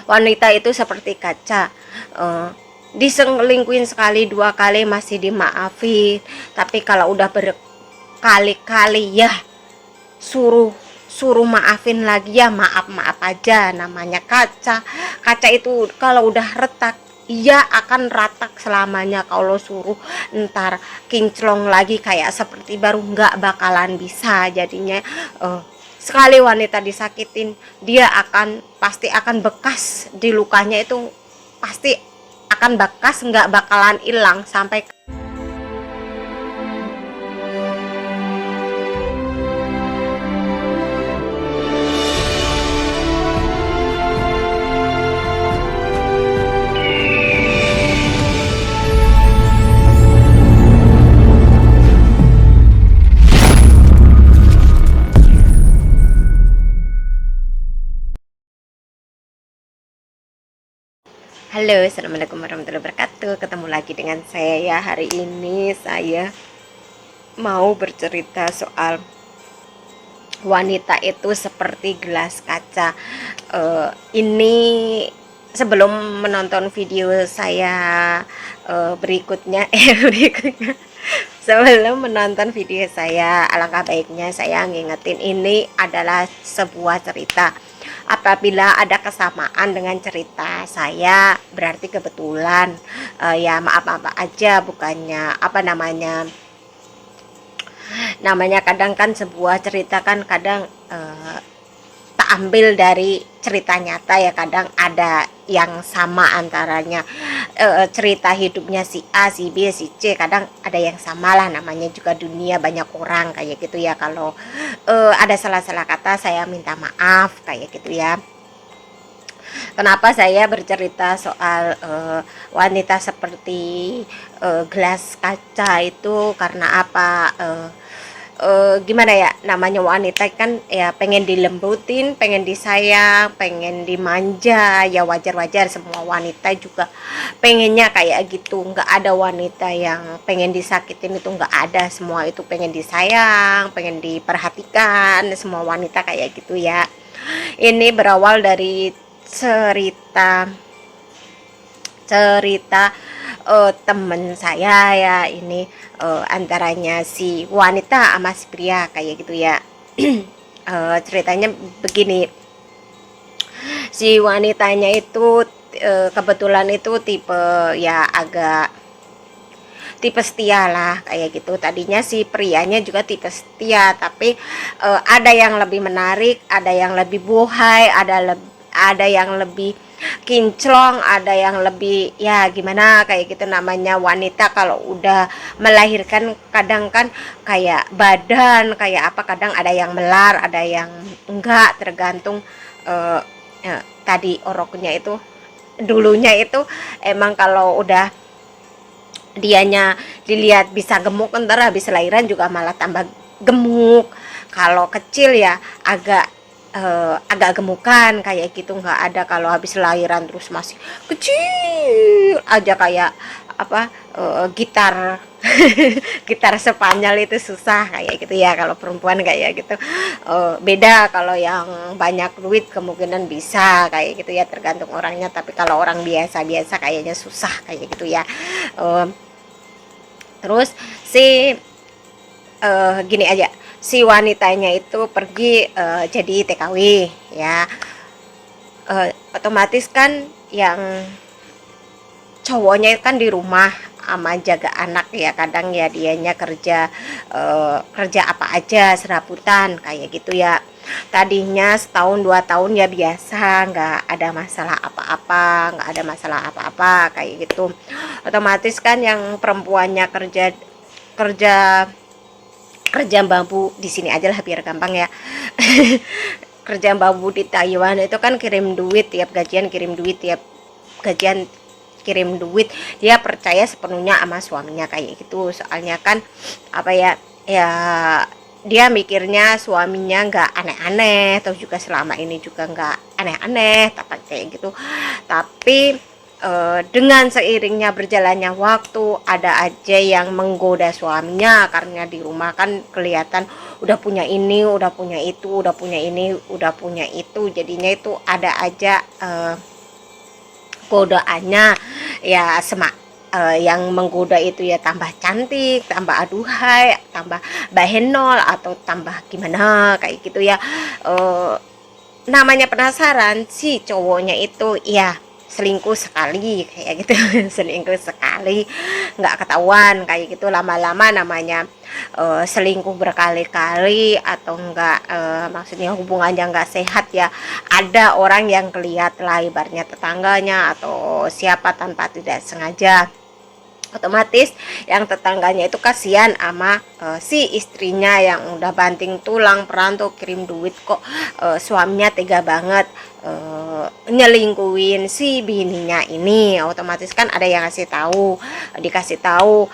wanita itu seperti kaca, uh, diselingkuhin sekali dua kali masih dimaafin, tapi kalau udah berkali-kali ya suruh suruh maafin lagi ya maaf maaf aja. Namanya kaca. Kaca itu kalau udah retak ia akan ratak selamanya. Kalau suruh ntar kinclong lagi kayak seperti baru nggak bakalan bisa. Jadinya sekali wanita disakitin dia akan pasti akan bekas di lukanya itu, pasti akan bekas, nggak bakalan hilang sampai. Halo, assalamualaikum warahmatullahi wabarakatuh. Ketemu lagi dengan saya ya. Hari ini saya mau bercerita soal wanita itu seperti gelas kaca. Ini sebelum menonton video saya berikutnya, berikutnya. Sebelum menonton video saya, alangkah baiknya saya ngingetin ini adalah sebuah cerita. Apabila ada kesamaan dengan cerita saya, berarti kebetulan. Ya maaf apa aja, bukannya apa namanya kadang kan sebuah cerita kan kadang tak ambil dari cerita nyata ya, kadang ada yang sama antaranya cerita hidupnya si A, si B, si C, kadang ada yang sama lah. Namanya juga dunia, banyak orang kayak gitu ya. Kalau ada salah-salah kata saya minta maaf kayak gitu ya. Kenapa saya bercerita soal wanita seperti gelas kaca itu karena apa? Gimana ya, namanya wanita kan ya pengen dilembutin, pengen disayang, pengen dimanja, ya wajar-wajar semua wanita juga pengennya kayak gitu. Nggak ada wanita yang pengen disakitin, itu nggak ada. Semua itu pengen disayang, pengen diperhatikan, semua wanita kayak gitu ya. Ini berawal dari cerita cerita temen saya ya. Ini antaranya si wanita sama si pria kayak gitu ya. Ceritanya begini, si wanitanya itu kebetulan itu tipe ya agak tipe setia lah kayak gitu. Tadinya si prianya juga tipe setia, tapi ada yang lebih menarik, ada yang lebih buhay, ada yang lebih kinclong, ada yang lebih ya gimana kayak gitu. Namanya wanita kalau udah melahirkan kadang kan kayak badan kayak apa, kadang ada yang melar, ada yang enggak, tergantung tadi oroknya itu. Dulunya itu emang kalau udah dianya dilihat bisa gemuk, ntar habis lahiran juga malah tambah gemuk. Kalau kecil ya agak gemukan kayak gitu, nggak ada kalau habis lahiran terus masih kecil aja kayak apa, gitar gitar Spanyol itu susah kayak gitu ya. Kalau perempuan kayak gitu beda. Kalau yang banyak duit kemungkinan bisa kayak gitu ya, tergantung orangnya. Tapi kalau orang biasa-biasa kayaknya susah kayak gitu ya. Eh, Terus si gini aja, si wanitanya itu pergi jadi TKW ya. Otomatis kan yang cowoknya kan di rumah sama jaga anak ya. Kadang ya dianya kerja apa aja serabutan kayak gitu ya. Tadinya setahun 2 tahun ya biasa, nggak ada masalah apa-apa, nggak ada masalah apa-apa kayak gitu. Otomatis kan yang perempuannya kerja kerja kerja bambu di sini aja lah biar gampang ya. Kerja bambu di Taiwan itu kan kirim duit tiap gajian, kirim duit tiap gajian, kirim duit. Dia percaya sepenuhnya sama suaminya kayak gitu. Soalnya kan apa ya, ya dia mikirnya suaminya nggak aneh-aneh, atau juga selama ini juga nggak aneh-aneh tapi kayak gitu. Tapi dengan seiringnya berjalannya waktu ada aja yang menggoda suaminya, karena di rumah kan kelihatan udah punya ini, udah punya itu, udah punya ini, udah punya itu. Jadinya itu ada aja godaannya ya yang menggoda itu ya tambah cantik, tambah aduhai, tambah bahenol atau tambah gimana kayak gitu ya. Eh, Namanya penasaran si cowoknya itu ya selingkuh sekali kayak gitu. Selingkuh sekali nggak ketahuan kayak gitu, lama-lama namanya selingkuh berkali-kali atau enggak, maksudnya hubungannya nggak sehat ya, ada orang yang kelihat lah ibaratnya tetangganya atau siapa tanpa tidak sengaja, otomatis yang tetangganya itu kasihan sama si istrinya yang udah banting tulang perantau kirim duit kok suaminya tega banget nyelingkuin si bininya ini. Otomatis kan ada yang dikasih tahu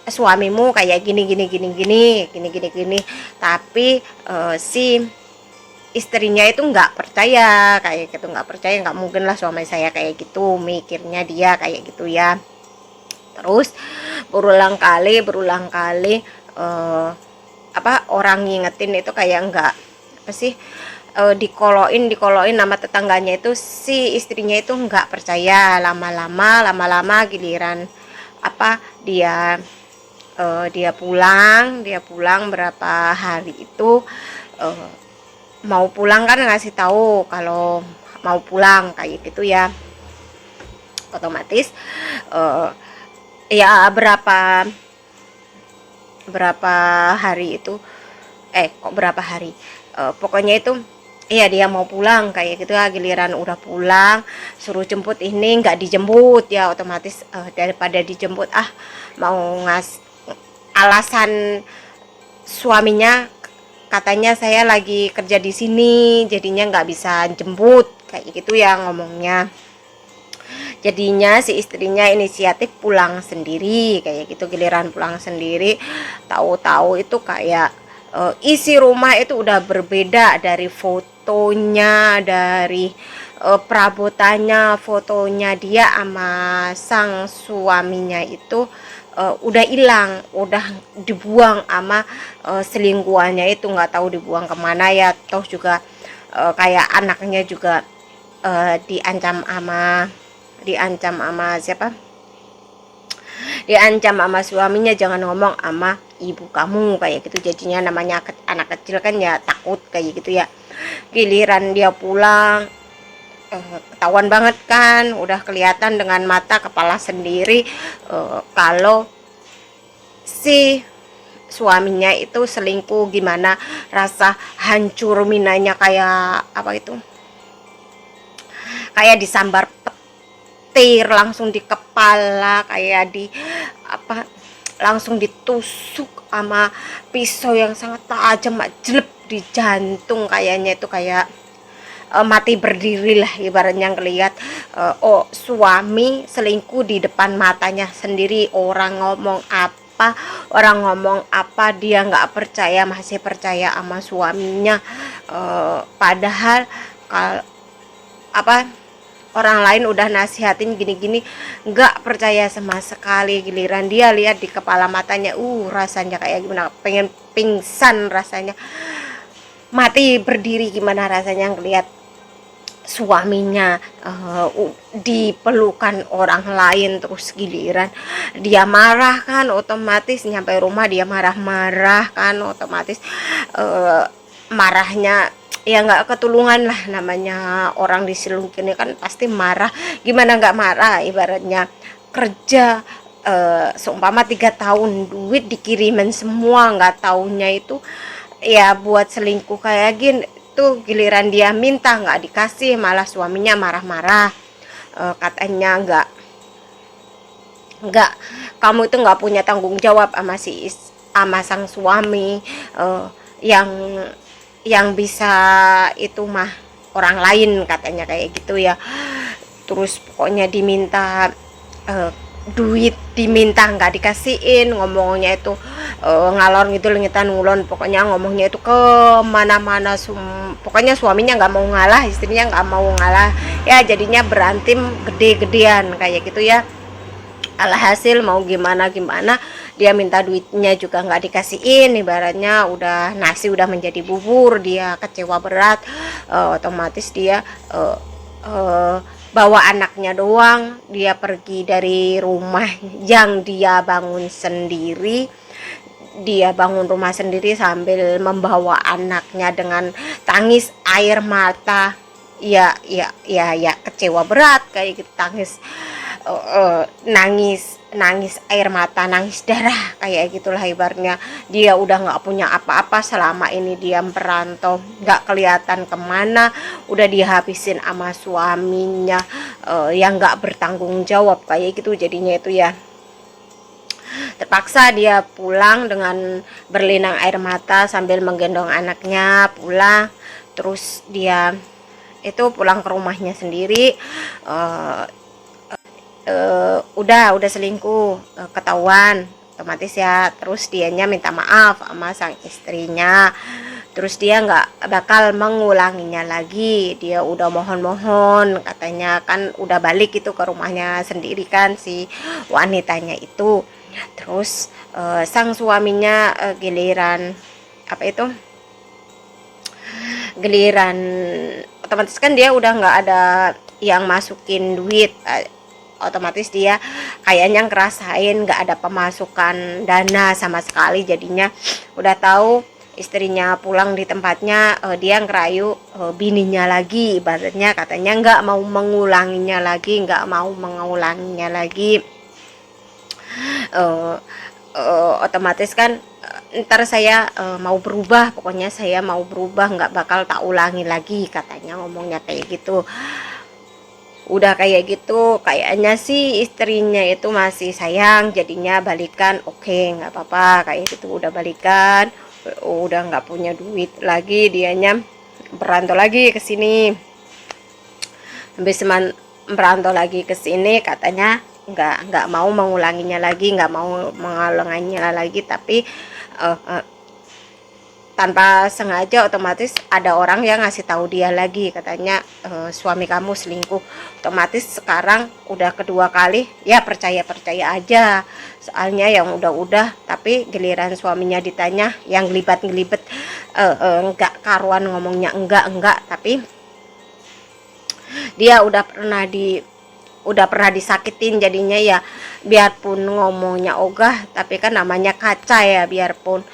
suamimu kayak gini gini gini gini gini gini gini, tapi si istrinya itu nggak percaya kayak gitu, nggak percaya, nggak mungkin lah suami saya kayak gitu, mikirnya dia kayak gitu ya. Terus berulang kali orang ngingetin itu kayak enggak apa sih, dikoloin nama tetangganya itu, si istrinya itu enggak percaya. Lama-lama giliran dia dia pulang berapa hari itu, uh, mau pulang kan ngasih tahu kalau mau pulang kayak gitu ya. Otomatis ya berapa berapa hari itu, kok berapa hari, pokoknya itu iya dia mau pulang kayak gitu ya. Giliran udah pulang suruh jemput, ini nggak dijemput ya. Otomatis daripada dijemput mau alasan suaminya katanya saya lagi kerja di sini jadinya nggak bisa jemput kayak gitu ya ngomongnya. Jadinya si istrinya inisiatif pulang sendiri kayak gitu. Giliran pulang sendiri, tahu-tahu itu kayak isi rumah itu udah berbeda dari fotonya, dari perabotannya, fotonya dia sama sang suaminya itu udah hilang, udah dibuang sama selingkuhannya itu, nggak tahu dibuang kemana ya. Toh juga kayak anaknya juga diancam sama siapa, diancam sama suaminya jangan ngomong sama ibu kamu kayak gitu. Jadinya namanya anak kecil kan ya takut kayak gitu ya. Giliran dia pulang ketahuan banget kan, udah kelihatan dengan mata kepala sendiri kalau si suaminya itu selingkuh. Gimana rasa hancur minanya, kayak apa itu, kayak disambar petir langsung di kepala, kayak langsung ditusuk sama pisau yang sangat tajam, jelek di jantung. Kayaknya itu kayak mati berdiri lah ibaratnya, ngelihat suami selingkuh di depan matanya sendiri. Orang ngomong apa dia nggak percaya, masih percaya sama suaminya, padahal kalau orang lain udah nasihatin gini-gini nggak percaya sama sekali. Giliran dia lihat di kepala matanya, rasanya kayak gimana, pengen pingsan rasanya, mati berdiri. Gimana rasanya ngelihat suaminya dipelukan orang lain. Terus giliran dia marah kan, otomatis nyampe rumah dia marah-marah kan, otomatis marahnya ya nggak ketulungan lah. Namanya orang diselingkuhin kan pasti marah, gimana nggak marah. Ibaratnya kerja seumpama 3 tahun duit dikirimin semua, nggak taunya itu ya buat selingkuh kayak gini tuh. Giliran dia minta nggak dikasih, malah suaminya marah-marah, katanya nggak kamu itu nggak punya tanggung jawab sama sang suami, yang bisa itu mah orang lain, katanya kayak gitu ya. Terus pokoknya diminta duit, diminta nggak dikasihin, ngomongnya itu ngalor gitu lengitan ngulon, pokoknya ngomongnya itu ke mana-mana. Pokoknya suaminya nggak mau ngalah, istrinya nggak mau ngalah ya, jadinya berantem gede-gedean kayak gitu ya. Alhasil mau gimana dia minta duitnya juga nggak dikasihin. Ibaratnya udah nasi udah menjadi bubur, dia kecewa berat. Otomatis dia bawa anaknya doang, dia pergi dari rumah yang dia bangun sendiri. Dia bangun rumah sendiri sambil membawa anaknya dengan tangis air mata. Ya, kecewa berat kayak gitu, tangis, nangis nangis air mata, nangis darah kayak gitulah ibaratnya. Dia udah nggak punya apa-apa selama ini dia merantau, nggak kelihatan kemana, udah dihabisin sama suaminya, yang nggak bertanggung jawab kayak gitu. Jadinya itu ya terpaksa dia pulang dengan berlinang air mata sambil menggendong anaknya pulang. Terus dia itu pulang ke rumahnya sendiri, uh, udah selingkuh, ketahuan otomatis ya. Terus dianya minta maaf sama sang istrinya, terus dia nggak bakal mengulanginya lagi. Dia udah mohon-mohon, katanya kan udah balik itu ke rumahnya sendiri kan si wanitanya itu. Terus sang suaminya, giliran apa itu, giliran otomatis kan dia udah nggak ada yang masukin duit, otomatis dia kayaknya ngerasain nggak ada pemasukan dana sama sekali. Jadinya udah tahu istrinya pulang di tempatnya, dia ngerayu bininya lagi ibaratnya, katanya nggak mau mengulanginya lagi, uh, otomatis kan, ntar saya mau berubah, pokoknya saya mau berubah, nggak bakal tak ulangi lagi, katanya ngomongnya kayak gitu. Udah kayak gitu kayaknya sih istrinya itu masih sayang, jadinya balikan. Oke, nggak apa-apa kayak gitu, udah balikan, udah nggak punya duit lagi, dianya berantau lagi ke sini. Habis merantau lagi ke sini, katanya nggak mau mengulanginya lagi, nggak mau mengulanginya lagi, tapi tanpa sengaja otomatis ada orang yang ngasih tahu dia lagi, katanya suami kamu selingkuh. Otomatis sekarang udah kedua kali ya, percaya aja, soalnya yang udah tapi giliran suaminya ditanya yang gelibet enggak karuan ngomongnya, enggak, tapi dia udah pernah disakitin. Jadinya ya biarpun ngomongnya ogah, tapi kan namanya kaca ya, biarpun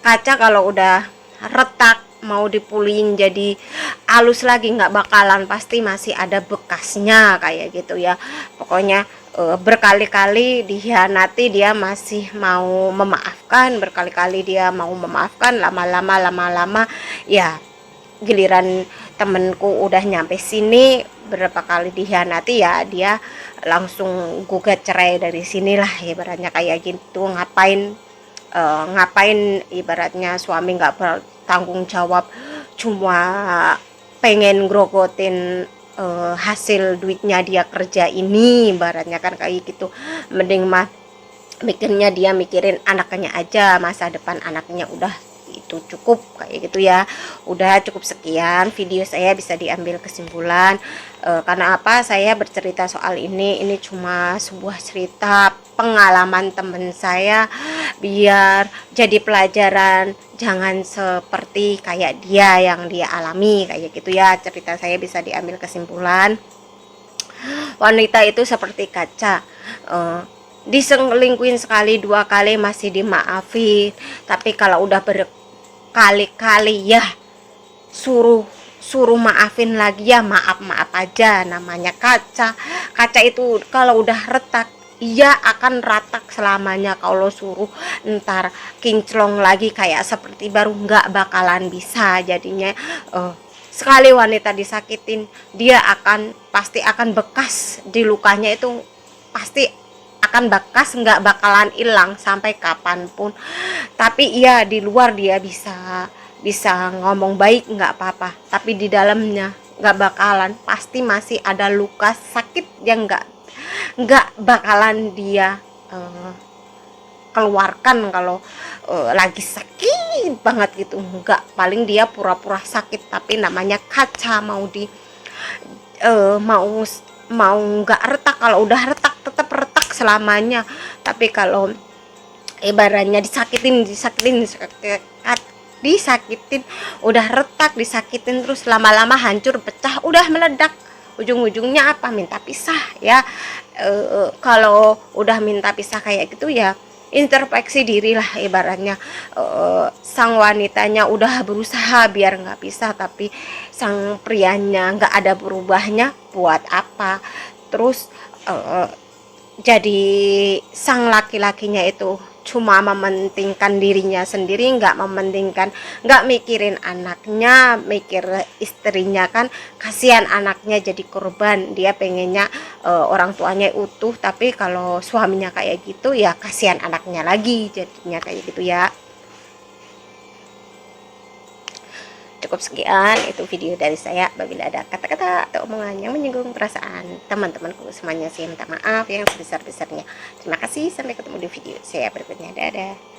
kaca kalau udah retak mau dipulihin jadi halus lagi nggak bakalan, pasti masih ada bekasnya kayak gitu ya. Pokoknya berkali-kali dihianati dia masih mau memaafkan, berkali-kali dia mau memaafkan, lama-lama ya giliran temenku udah nyampe sini berapa kali dihianati ya dia langsung gugat cerai dari sinilah ibaratnya kayak gitu. Ngapain ibaratnya suami nggak bertanggung jawab, cuma pengen grogotin hasil duitnya dia kerja ini ibaratnya kan kayak gitu. Mending mah mikirnya dia mikirin anaknya aja, masa depan anaknya, udah itu cukup kayak gitu ya. Udah cukup sekian video saya, bisa diambil kesimpulan. Karena apa saya bercerita soal ini cuma sebuah cerita pengalaman temen saya, biar jadi pelajaran, jangan seperti kayak dia yang dia alami kayak gitu ya. Cerita saya bisa diambil kesimpulan, wanita itu seperti kaca, diselingkuhin sekali dua kali masih dimaafin, tapi kalau udah berkali-kali ya suruh maafin lagi ya maaf aja. Namanya kaca itu kalau udah retak ia akan ratak selamanya. Kalau suruh ntar kinclong lagi kayak seperti baru, nggak bakalan bisa. Jadinya sekali wanita disakitin, dia pasti akan bekas di lukanya itu, pasti akan bekas, nggak bakalan hilang sampai kapanpun. Tapi iya di luar dia bisa ngomong baik nggak apa-apa, tapi di dalamnya nggak bakalan, pasti masih ada luka sakit yang nggak bakalan dia keluarkan kalau lagi sakit banget gitu. Nggak, paling dia pura-pura sakit, tapi namanya kaca, mau nggak retak, kalau udah retak tetap retak selamanya. disakitin, udah retak disakitin terus lama-lama hancur pecah, udah meledak, ujung-ujungnya apa, minta pisah ya. Kalau udah minta pisah kayak gitu ya introspeksi diri lah ibaratnya. Sang wanitanya udah berusaha biar nggak pisah, tapi sang prianya nggak ada berubahnya, buat apa. Terus eh, jadi sang laki-lakinya itu cuma mementingkan dirinya sendiri, nggak mementingkan, nggak mikirin anaknya, mikir istrinya kan kasihan anaknya jadi korban. Dia pengennya orang tuanya utuh, tapi kalau suaminya kayak gitu ya kasihan anaknya lagi jadinya kayak gitu ya. Cukup sekian itu video dari saya. Apabila ada kata-kata atau omongan yang menyinggung perasaan teman-temanku semuanya, saya minta maaf yang sebesar-besarnya. Terima kasih, sampai ketemu di video saya berikutnya. Dadah.